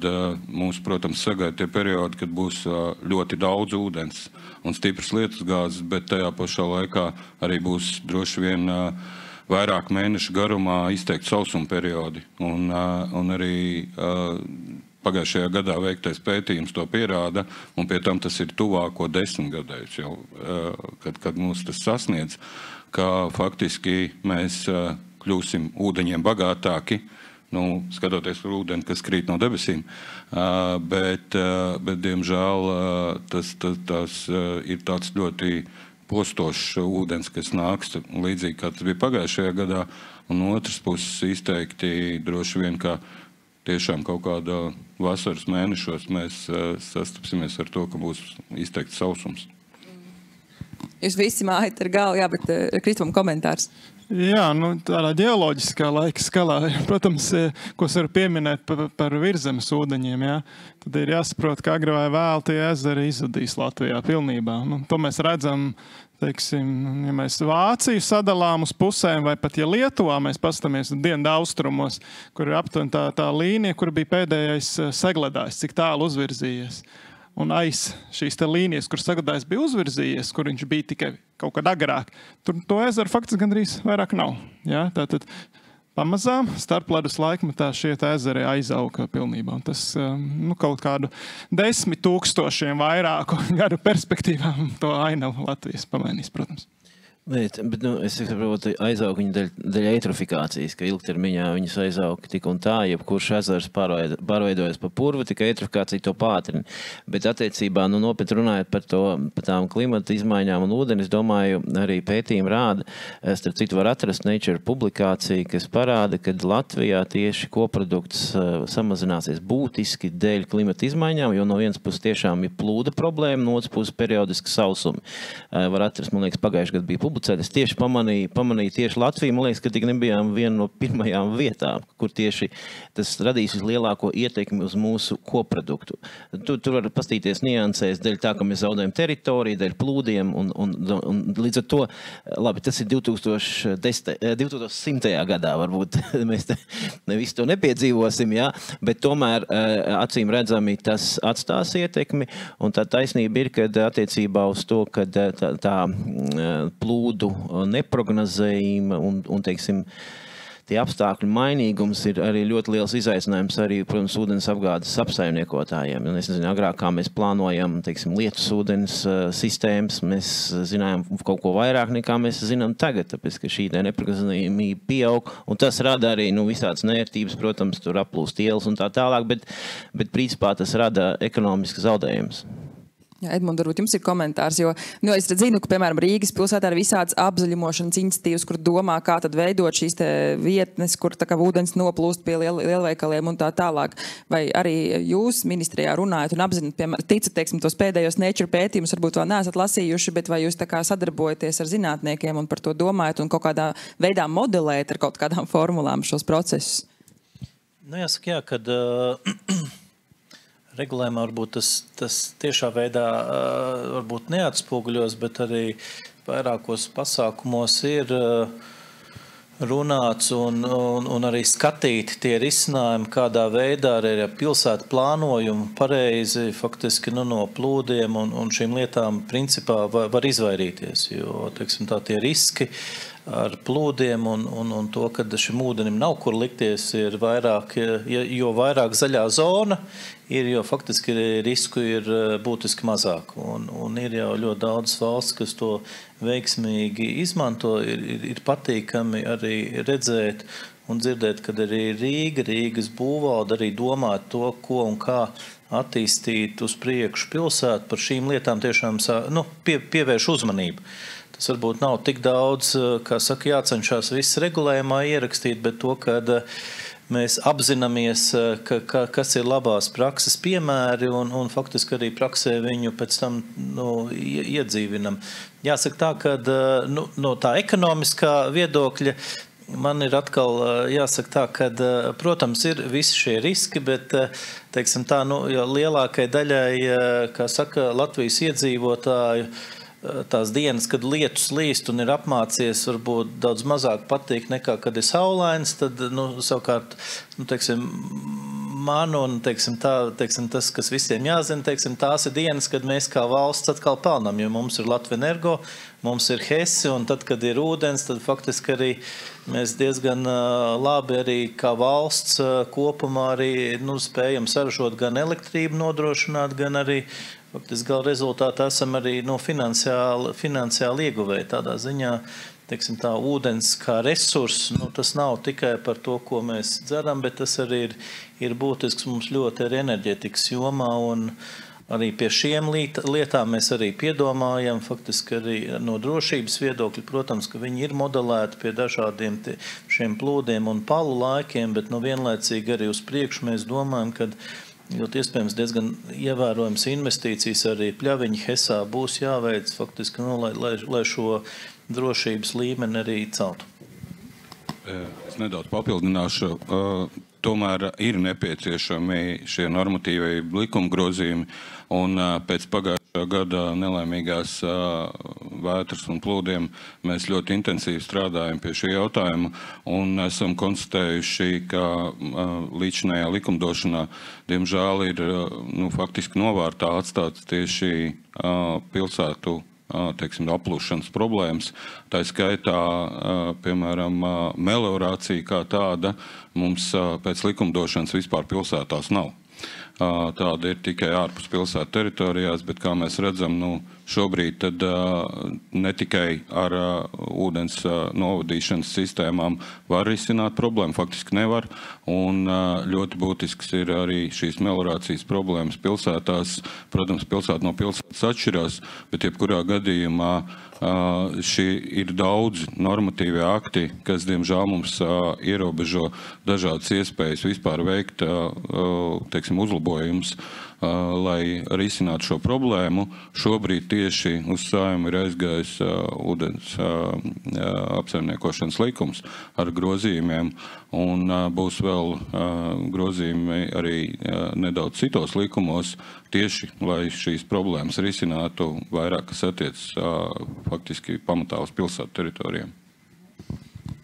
mūs, protams, sagaida tie periodi, kad būs ļoti daudz ūdens un stipras lietusgāzes, bet tajā pašā laikā arī būs droši vien vairāk mēnešu garumā izteikti sausuma periodi. Un arī pagājušajā gadā veiktais pētījums to pierāda, un pie tam tas ir tuvāko 10 gadējus jau, kad mūs tas sasniedz, ka faktiski mēs kļūsim ūdeņiem bagātāki, skatoties ar ūdeni, kas krīt no debesīm, bet diemžēl tas ir tāds ļoti postošs ūdens, kas nāks līdzīgi, kā tas bija pagājušajā gadā, un otras puses izteikti droši vien, ka tiešām kaut kādā vasaras mēnešos mēs sastapsimies ar to, ka būs izteikti sausums. Jūs visi mājat ar galvu, jā, bet Kristupam komentārs. Jā, tādā ģeoloģiskā laika skalā, protams, ko es varu pieminēt par virzemes ūdeņiem, jā, tad ir jāsaprot, ka agri vai vēl tie ezeri izzudīs Latvijā pilnībā. To mēs redzam, teiksim, ja mēs Vāciju sadalām uz pusēm, vai pat ja Lietuvā mēs pastamies dienvidu austrumos, kur ir aptuveni tā līnija, kur bija pēdējais segledājs, cik tālu uzvirzījies. Un aiz šīs te līnijas, kur sagādājs bija uzvirzījies, kur viņš bija tikai kaut kad agrāk, tur to ezeru faktiski gandrīz vairāk nav. Ja? Tātad pamazām starp ledus laikmetā šie ezeri aizauga pilnībā. Un tas kaut kādu 10 000 vairāku gadu perspektīvām to ainavu Latvijas pamainīs, protams. Bet es saprotu, aizaug viņa dēļ eitrofikācijas, ka ilgtermiņā viņas aizaug tik un tā, jebkurš ezers pārveidojas pa purvu, tikai eitrofikācija to pātrina. Bet attiecībā, nopietni runājot par tām klimata izmaiņām un ūdeni, es domāju, arī pētījumi rāda, starp citu var atrast Nature publikāciju, kas parāda, ka Latvijā tieši koprodukts samazināsies būtiski dēļ klimata izmaiņām, jo no vienas puses tiešām ir plūda problēma, no otras puses periodiski sausumi. Var atrast, man liekas, pagājuši gadu bija publicēta. Es tieši pamanīju tieši Latviju, man liekas, ka tik nebijām viena no pirmajām vietām, kur tieši tas radīs vislielāko ietekmi uz mūsu koproduktu. Tur var pastīties niansēs dēļ tā, ka mēs zaudējam teritoriju, dēļ plūdiem, un līdz ar to, labi, tas ir 2100. gadā, varbūt mēs visu to nepiedzīvosim, jā, bet tomēr acīm redzami tas atstās ietekmi, un tā taisnība ir, kad attiecībā uz to, kad tā plūdu neprognozējuma un teiksim, tie apstākļu mainīgums ir arī ļoti liels izaicinājums arī, protams, ūdens apgādes apsaimniekotājiem. Es nezinu, agrāk, kā mēs plānojam, teiksim, lietus ūdens sistēmas, mēs zinājām kaut ko vairāk nekā mēs zinām tagad, tāpēc, ka šī neprognozējumība pieaug, un tas rada arī, visādas nērtības, protams, tur aplūst ielas un tā tālāk, bet principā tas rada ekonomiskas zaudējumus. Jā, Edmund, varbūt jums ir komentārs, jo es zinu, ka, piemēram, Rīgas pilsētā ir visādas apzaļumošanas iniciatīvas, kur domā, kā tad veidot šīs te vietnes, kur tā kā ūdens noplūst pie lielveikaliem un tā tālāk. Vai arī jūs ministrijā runājat un apzinat, ticat, teiksim, tos pēdējos Nature pētījumus, varbūt vēl neesat lasījuši, bet vai jūs tā kā sadarbojaties ar zinātniekiem un par to domājat un kaut kādā veidā modelēt ar kaut kādām formulām šos procesus? Jāsaka, jā, kad regulējumā varbūt tas tiešā veidā varbūt neatspoguļos, bet arī vairākos pasākumos ir runāts un arī skatīti tie risinājumi, kādā veidā arī pilsētu plānojumu pareizi faktiski no plūdiem un šīm lietām principā var izvairīties, jo, teiksim, tā tie riski ar plūdiem un to, ka šim ūdenim nav kur likties, ir vairāk, jo vairāk zaļā zona ir, jo faktiski risku ir būtiski mazāk. Un ir jau ļoti daudz valsts, kas to veiksmīgi izmanto, ir patīkami arī redzēt un dzirdēt, kad arī Rīgas būvvalde arī domā to, ko un kā attīstīt uz priekšu pilsētu, par šīm lietām tiešām pievērš uzmanību. Tas varbūt nav tik daudz, kā saka, jācenšas viss regulējumā ierakstīt, bet to, kad mēs apzināmies, kas ir labās prakses piemēri un faktiski arī praksē viņu pēc tam iedzīvinam. Jāsaka tā, ka no tā ekonomiskā viedokļa man ir atkal jāsaka tā, ka, protams, ir visi šie riski, bet, teiksim tā, lielākai daļai, kā saka, Latvijas iedzīvotāju, tās dienas, kad lietus līst un ir apmācies, varbūt daudz mazāk patīk nekā, kad ir saulains, tad, savukārt, teiksim, man un, teiksim, tas, kas visiem jāzina, teiksim, tās ir dienas, kad mēs kā valsts atkal pelnam, jo mums ir Latvenergo, mums ir Hesi, un tad, kad ir ūdens, tad faktiski arī mēs diezgan labi arī kā valsts kopumā arī, spējam saražot gan elektrību nodrošināt, gan arī faktiski gala rezultātā esam arī finansiāli ieguvēji tādā ziņā, teiksim tā, ūdens kā resurs, tas nav tikai par to, ko mēs dzeram, bet tas arī ir būtisks mums ļoti arī enerģētikas jomā un arī pie šiem lietām mēs arī piedomājam, faktiski arī no drošības viedokļa, protams, ka viņi ir modelēti pie dažādiem šiem plūdiem un palu laikiem, bet vienlaicīgi arī uz priekšu mēs domājam, ka ļoti iespējams diezgan ievērojams investīcijas arī Pļaviņa Hesā būs jāveic faktiski, lai šo drošības līmeni arī celtu. Es nedaudz papildināšu. Tomēr ir nepieciešami šie normatīvie likuma grozījumi, un pēc pagājušā gada nelaimīgās vētras un plūdiem mēs ļoti intensīvi strādājam pie šī jautājuma un esam konstatējuši, ka līdzinājā likumdošanā diemžēl ir faktiski novārtā atstāts tieši pilsētu teiksim, aplūšanas problēmas. Tā skaitā, piemēram, meliorācija kā tāda mums pēc likumdošanas vispār pilsētās nav. Tāda ir tikai ārpus pilsētu teritorijās, bet kā mēs redzam, šobrīd tad ne tikai ar ūdens novadīšanas sistēmām var risināt problēmu, faktiski nevar, un ļoti būtisks ir arī šīs meliorācijas problēmas pilsētās. Protams, pilsēta no pilsētas atšķirās, bet jebkurā gadījumā ir daudz normatīvie akti, kas, diemžēl, mums ierobežo dažādas iespējas vispār veikt, teiksim, uzlabojumus, lai risinātu šo problēmu. Šobrīd tieši uz Saeimu ir aizgājis ūdens apsaimniekošanas likums ar grozījumiem, un būs vēl grozījumi arī nedaudz citos likumos, tieši, lai šīs problēmas risinātu vairāk, kas attiecas faktiski pamatā uz pilsētu teritorijām.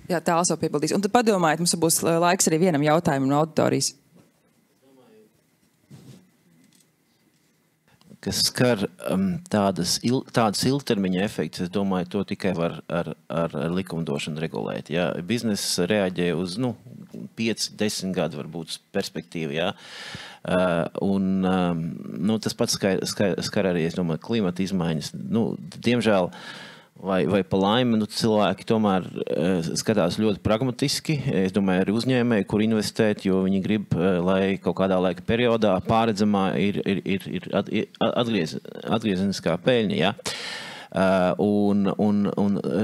Jā, tāls vēl piebildīs. Un tad padomājiet, mums būs laiks arī vienam jautājumam no auditorijas. Kas skar tādas ilgtermiņa efekts, es domāju, to tikai var ar likumdošanu regulēt. Ja? Bizness reaģē uz 5-10 gadu varbūt perspektīvu. Ja? Tas pats skar arī, es domāju, klimata izmaiņas. Diemžēl vai pa laimi, cilvēki tomēr skatās ļoti pragmatiski. Es domāju, arī uzņēmēji, kur investēt, jo viņi grib, lai kaut kādā laika periodā pārredzamā ir atgriezeniskā peļņa. Ja? Un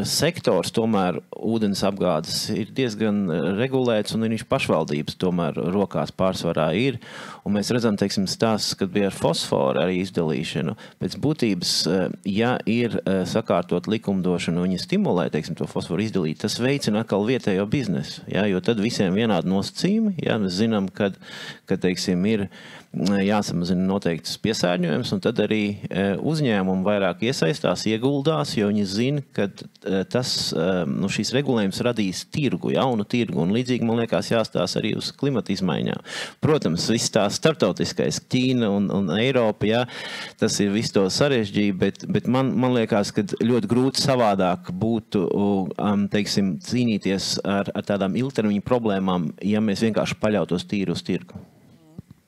sektors tomēr ūdens apgādes ir diezgan regulēts un viņš pašvaldības tomēr rokās pārsvarā ir. Un mēs redzam, teiksim, stāsts, kad bija ar fosforu arī izdalīšanu. Pēc būtības, ja ir sakārtot likumdošanu, viņi stimulē, teiksim, to fosforu izdalīt, tas veicina atkal vietējo biznesu. Ja? Jo tad visiem vienādi nosacījumi. Ja? Mēs zinām, kad teiksim, ir jāsamazina noteikts piesārņojums, un tad arī uzņēmumi vairāk iesaistās, ieguldās, jo viņi zina, ka šīs regulējums radīs tirgu, jaunu tirgu, un līdzīgi, man liekas, jāstās arī uz klimata izmaiņām. Protams, viss tā starptautiskais Ķīna un Eiropa, jā, tas ir viss to sarežģīja, bet man liekas, ka ļoti grūti savādāk būtu, teiksim, cīnīties ar tādām ilgtermiņa problēmām, ja mēs vienkārši paļautos tīri uz tirgu.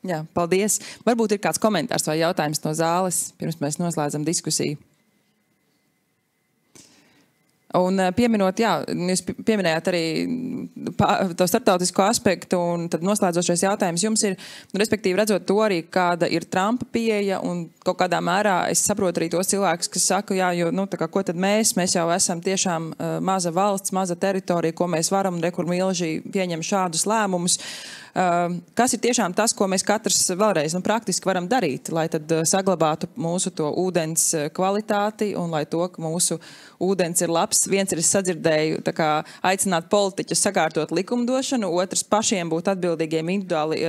Jā, paldies. Varbūt ir kāds komentārs vai jautājums no zāles, pirms mēs noslēdzam diskusiju. Un pieminot, jā, jūs pieminējāt arī to starptautisko aspektu, un tad noslēdzošais jautājums jums ir, respektīvi redzot to arī, kāda ir Trumpa pieeja, un kaut kādā mērā es saprotu arī tos cilvēkus, kas saka, jā, jo, tā kā, ko tad mēs jau esam tiešām maza valsts, maza teritorija, ko mēs varam, kur milži pieņem šādus lēmumus. Kas ir tiešām tas, ko mēs katrs vēlreiz praktiski varam darīt, lai tad saglabātu mūsu to ūdens kvalitāti un lai to, ka mūsu ūdens ir labs. Viens ir, es sadzirdēju, tā kā aicināt politiķus sakārtot likumdošanu, otrs pašiem būt atbildīgiem individuāli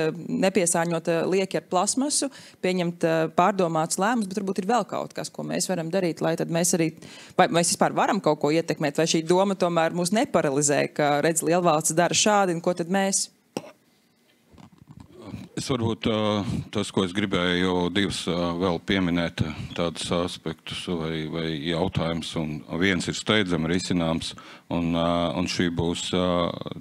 nepiesārņot lieki ar plasmasu, pieņemt pārdomātus lēmumus, bet varbūt ir vēl kaut kas, ko mēs varam darīt, lai tad mēs arī, vai mēs vispār varam kaut ko ietekmēt, vai šī doma tomēr mūs neparalizē, ka redz, lielvalsts dara šādi, un ko tad mēs? Es varbūt tas, ko es gribēju divas vēl pieminēt, tādus aspektus vai jautājumus, un viens ir steidzami risināms, un šī būs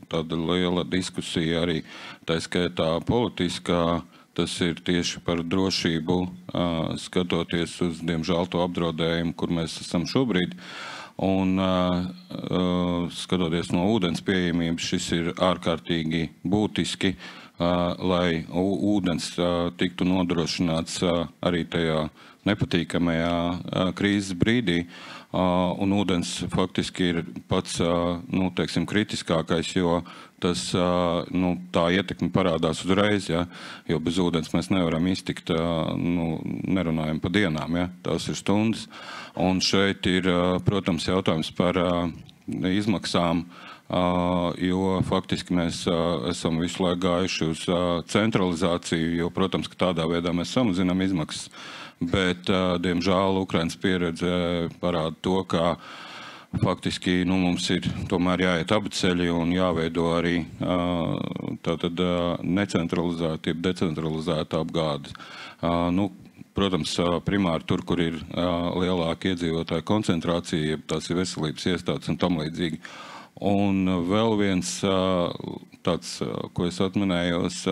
tāda liela diskusija arī, tā skaitā politiskā, tas ir tieši par drošību, skatoties uz, diemžēl, to apdraudējumu, kur mēs esam šobrīd. Un skatoties no ūdens pieejamības, šis ir ārkārtīgi būtiski, lai ūdens tiktu nodrošināts arī tajā nepatīkamajā krīzes brīdī. Un ūdens faktiski ir pats, teiksim, kritiskākais, jo tas, tā ietekme parādās uzreiz, ja, jo bez ūdens mēs nevaram iztikt, nerunājam pa dienām, ja, tās ir stundas. Un šeit ir, protams, jautājums par izmaksām, jo faktiski mēs esam visu laiku gājuši uz centralizāciju, jo, protams, ka tādā veidā mēs samazinām izmaksas, bet, diemžēl, Ukrainas pieredze parāda to, ka faktiski mums ir tomēr jāiet abi ceļi un jāveido arī tātad necentralizēta, jeb decentralizēta apgāde. Protams, primāri tur, kur ir lielāka iedzīvotāja koncentrācija, jeb tās ir veselības iestādes un tam līdzīgi. Un vēl viens tāds, ko es atminējos,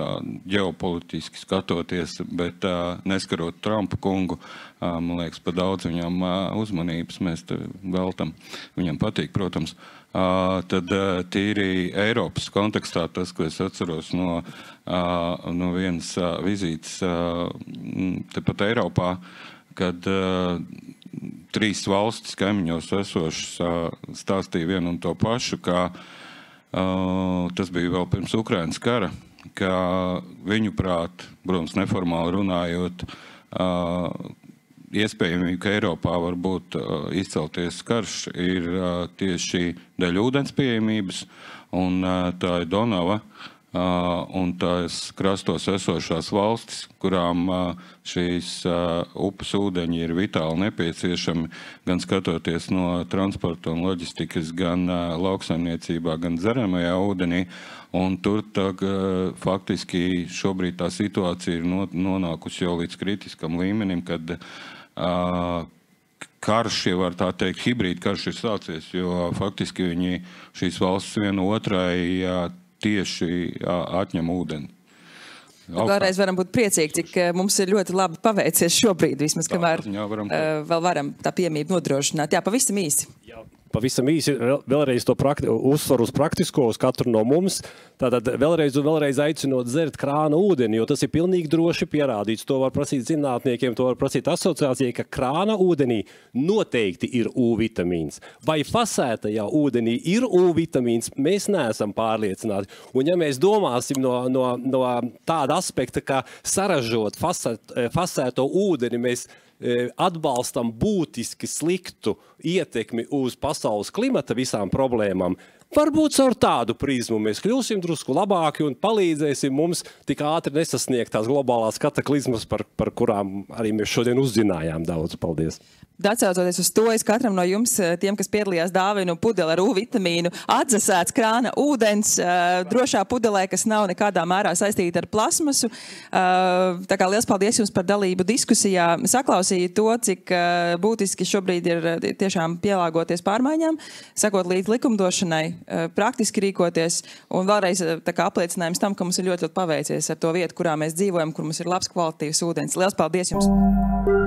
ģeopolitiski skatoties, bet neskarot Trumpa kungu, man liekas, pa daudz viņam uzmanības mēs te veltam. Viņam patīk, protams. Tad tīri Eiropas kontekstā tas, ko es atceros no vienas vizītes tepat Eiropā, kad 3 valstis kaimiņos esošas stāstīja vienu un to pašu, ka tas bija vēl pirms Ukrainas kara, ka viņu prāt, protams, neformāli runājot, iespējamība, ka Eiropā var būt izcelties karš, ir tieši dēļ ūdens pieejamības, un tā ir Donava, un tās krastos esošās valstis, kurām šīs upes ūdeņi ir vitāli nepieciešami, gan skatoties no transporta un loģistikas, gan lauksaimniecībā, gan dzeramajā ūdenī. Un tur faktiski šobrīd tā situācija ir nonākusi jau līdz kritiskam līmenim, kad karš, ja var tā teikt, hibrīd karš ir sācies, jo faktiski šīs valstis viena otrai tieši atņem ūdeni. Vēlreiz varam būt priecīgi, cik mums ir ļoti labi paveicies šobrīd, vismaz, kamēr vēl varam tā piemību nodrošināt. Jā, pavisam īsi. Jā. Pavisam īsi vēlreiz to uzsvaru uz praktisko, uz katru no mums. Tātad vēlreiz aicinot dzert krāna ūdeni, jo tas ir pilnīgi droši pierādīts. To var prasīt zinātniekiem, to var prasīt asociācijai, ka krāna ūdenī noteikti ir U-vitamīns. Vai fasētajā ūdenī ir U-vitamīns, mēs neesam pārliecināti. Un ja mēs domāsim no tāda aspekta, ka saražot fasēto ūdeni, mēs atbalstam būtiski sliktu ietekmi uz pasaules klimata visām problēmām, Varbūt caur tādu prizmu mēs kļūsim drusku labāki un palīdzēsim mums tik ātri nesasniegt tās globālās kataklizmas, par kurām arī mēs šodien uzzinājām daudz. Paldies! Atsaucoties uz to, es katram no jums, tiem, kas piedalījās, dāvinu pudeli ar U vitamīnu, atdzesēts krāna ūdens, drošā pudelē, kas nav nekādā mērā saistīta ar plasmasu. Tā kā liels paldies jums par dalību diskusijā. Saklausīju to, cik būtiski šobrīd ir tiešām pielāgoties pārmaiņām, sakot līdz likumdošanai, praktiski rīkoties, un vēlreiz tā kā apliecinājums tam, ka mums ir ļoti paveicies ar to vietu, kurā mēs dzīvojam, kur mums ir labs kvalitīvs ūdens. Liels paldies jums!